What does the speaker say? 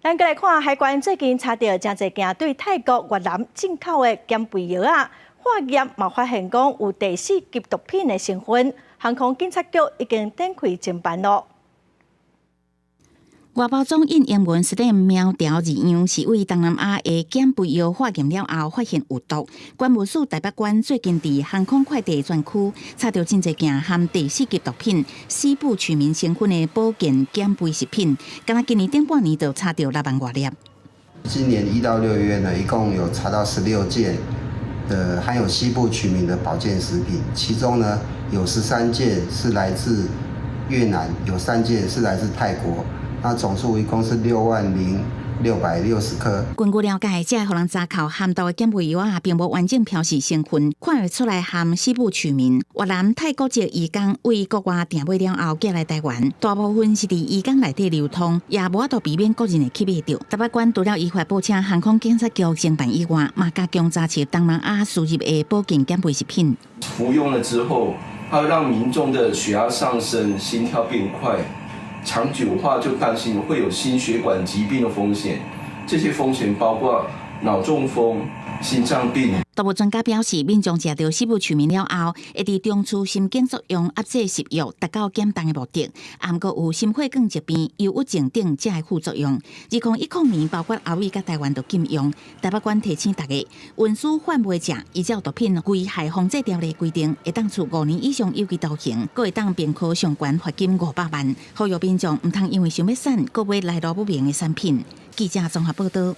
咱再来看海关最近查到真侪件对泰国、越南进口的减肥药啊，化验嘛发现讲有第4级毒品的成分。航空警察局已经展开侦办咯。外包装印英文 STEM 苗条字样是为东南亚的减肥药化验了后发现有毒。关务署台北关最近伫航空快递专区查到真侪件含第4级毒品西部曲明成分的保健减肥食品，敢若今年顶半年就查到6万多粒。今年1到6月呢，一共有查到16件的含有西部曲明的保健食品，其中呢有13件是来自越南，有3件是来自泰国。那总数一共是60660颗。根据了解，这互人查扣含毒的减肥药啊，并无完整标示成分，看会出来含西部曲明。越南、泰国籍移工为国外订买了后寄来台湾，大部分是伫移工内底流通，也无法度避免个人的吸味着。台北关除了依法报请航空警察局侦办以外，嘛加强查缉东南亚输入的保健减肥食品。服用了之后，它会让民众的血压上升、心跳变快。长久化就担心会有心血管疾病的风险，这些风险包括脑中风、心脏病。动物专家表示，民众食到西部曲明了后，会伫中枢神经作用压制食欲，达到减重的目的。也毋过有心血管疾病、忧郁症等这个副作用。2010年，包括后尾甲台湾都禁用。台北关提醒大家，运输贩卖者依照毒品危害防治条例规定，会当处5年以上有期徒刑，阁会当并科上悬罚金500万。呼吁民众毋通因为想要省，阁买来路不明的产品。记者综合报道。